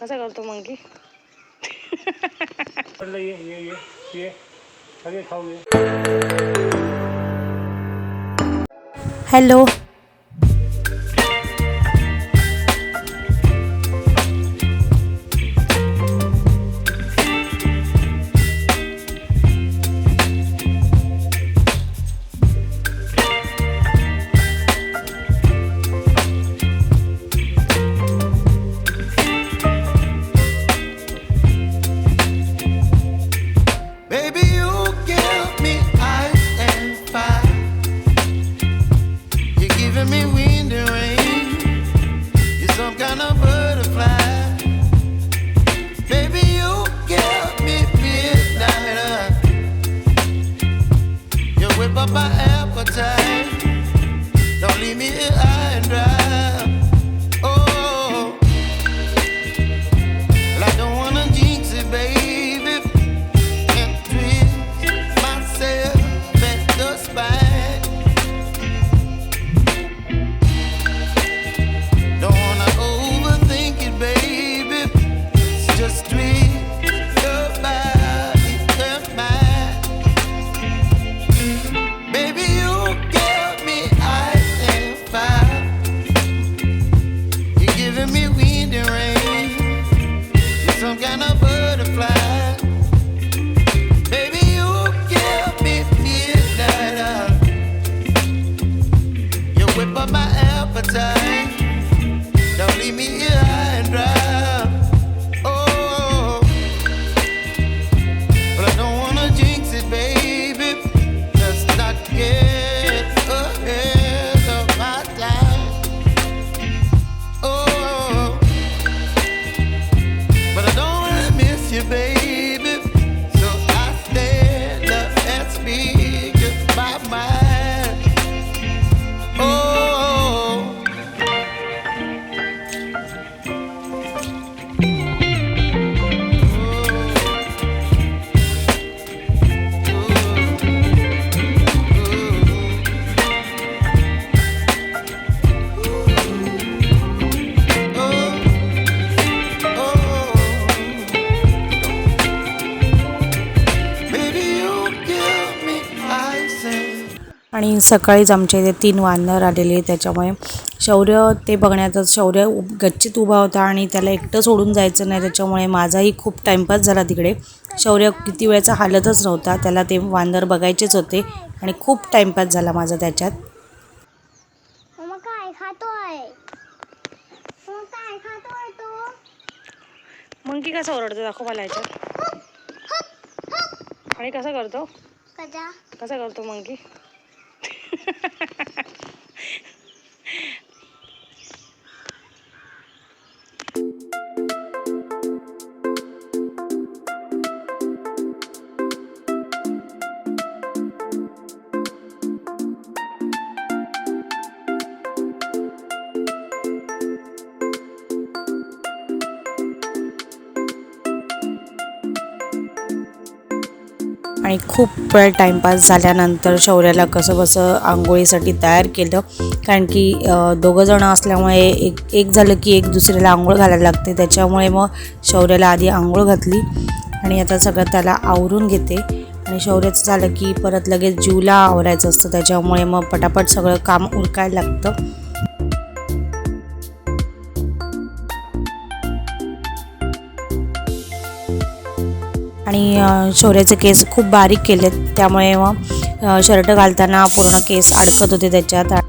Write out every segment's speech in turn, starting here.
कसा करतो monkey? Hello. आणि सकाळीच आमच्या इथे 3 वानर आलेले, त्याच्यामुळे शौर्य ते बघण्यातच शौर्य गच्चीत उभा होता आणि त्याला एकटं सोडून जायचं नाही, त्याच्यामुळे माझाही खूप टाईमपास झाला तिकडे. शौर्य किती वेळाचा हालतच नव्हता, त्याला ते वानर बघायचेच होते आणि खूप टाईमपास झाला माझा त्याच्यात. मंकी कसा ओरडतो दाखव मला ह्याच्यात. आणि कसा करतो मंकी? आणि खूप वेळ टाईमपास झाल्यानंतर शौर्याला कसं आंघोळीसाठी तयार केलं, कारण की दोघंजणं असल्यामुळे एक झालं की एक दुसऱ्याला आंघोळ घालायला लागते, त्याच्यामुळे मग शौर्याला आधी आंघोळ घातली आणि आता सगळं त्याला आवरून घेते. आणि शौर्याचं झालं की परत लगेच जीवला आवरायचं असतं, त्याच्यामुळे मग पटापट सगळं काम उरकायला लागतं. आणि शौर्याचे केस खूप बारीक केलेत, त्यामुळे मग शर्ट घालताना पूर्ण केस अडकत होते त्याच्यात.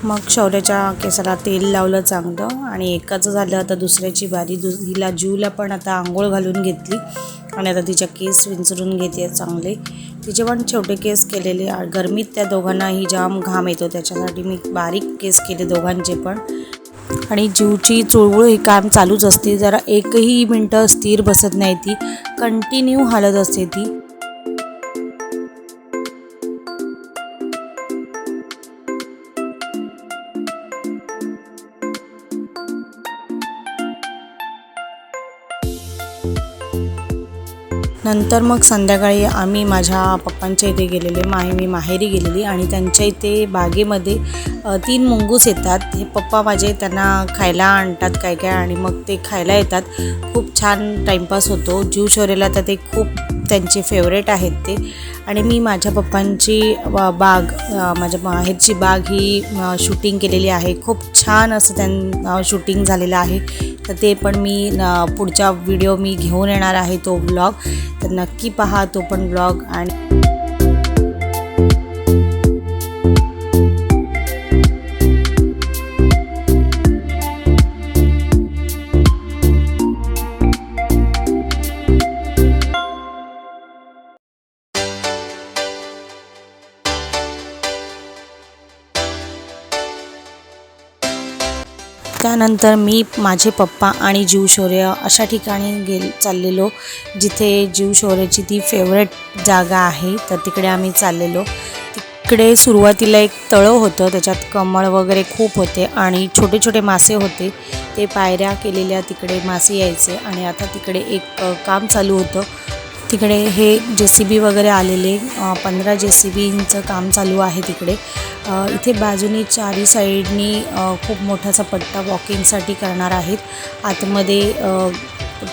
मग शौर्याच्या केसाला तेल लावलं चांगलं आणि एकाचं झालं, आता दुसऱ्याची बारी. हिला जीवला पण आता आंघोळ घालून घेतली आणि आता तिच्या केस विंचरून घेते चांगले. तिचे पण छोटे केस केलेले, गरमीत त्या दोघांनाही जाम घाम येतो, त्याच्यासाठी मी बारीक केस केले दोघांचे पण. आणि जीवची चुळबुळ ही काम चालूच असते, जरा एकही मिनटं स्थिर बसत नाही ती. कंटिन्यू हलत असते ती. नंतर मग संध्याकाळी आम्ही माझ्या पप्पांच्या इथे गेलेले. मी माहेरी गेलेली आणि त्यांच्या इथे बागेमध्ये 3 मुंगूस येतात. हे पप्पा माझे त्यांना खायला आणतात काय काय आणि मग ते खायला येतात. खूप छान टाईमपास होतो. जीव शौर्यला तर ते खूप त्यांचे फेवरेट आहेत ते. आणि मी माझ्या पप्पांची बाग माझ्या माहेरची बाग ही शूटिंग केलेली आहे. खूप छान असं त्यांना शूटिंग झालेलं आहे. तर ते पण मी पुढच्या व्हिडिओ मी घेऊन येणार आहे तो व्लॉग. तर नक्की पहा तो पण व्लॉग. आणि त्यानंतर मी माझे पप्पा आणि जीव शौर्य अशा ठिकाणी चाललेलो जिथे जीव शौर्याची ती फेवरेट जागा आहे. तर तिकडे आम्ही चाललेलो. तिकडे सुरुवातीला एक तळं होतं, त्याच्यात कमळ वगैरे खूप होते आणि छोटे छोटे मासे होते. ते पायऱ्या केलेल्या तिकडे मासे यायचे. आणि आता तिकडे एक काम चालू होतं. तिकडे हे JCB वगैरे आलेले 15 JCBचं काम चालू आहे तिकडे. इथे बाजूनी चारी साईडनी खूप मोठासा पट्टा वॉकिंगसाठी करणार आहेत. आतमध्ये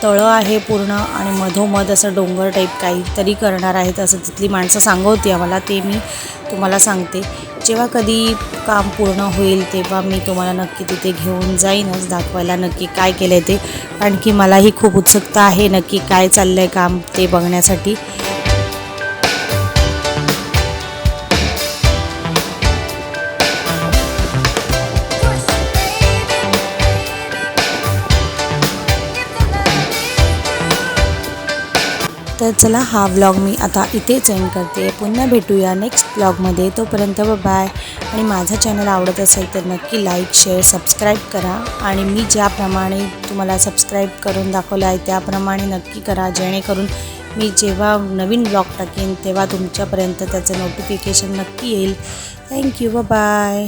तळं आहे पूर्ण आणि मधोमध असं डोंगर टाईप काहीतरी करणार आहेत असं तिथली माणसं सांगत होती आम्हाला. ते मी तुम्हाला सांगते. जेव्हा कधी काम पूर्ण होईल तेव्हा मी तुम्हाला नक्की तिथे घेऊन जाईनच दाखवायला नक्की काय केलं आहे ते. कारण की मलाही खूप उत्सुकता आहे नक्की काय चाललं आहे काम ते बघण्यासाठी. तर चला हा व्लॉग मी आता इथेच एंड करते. पुन्हा भेटूया नेक्स्ट व्लॉगमध्ये. तोपर्यंत बाय. आणि माझा चॅनल आवडत असेल तर नक्की लाईक शेअर सबस्क्राईब करा. आणि मी ज्याप्रमाणे तुम्हाला सबस्क्राईब करून दाखवलं आहे त्याप्रमाणे नक्की करा, जेणेकरून मी जेव्हा नवीन व्लॉग टाकेन तेव्हा तुमच्यापर्यंत त्याचं नोटिफिकेशन नक्की येईल. थँक्यू. बाय.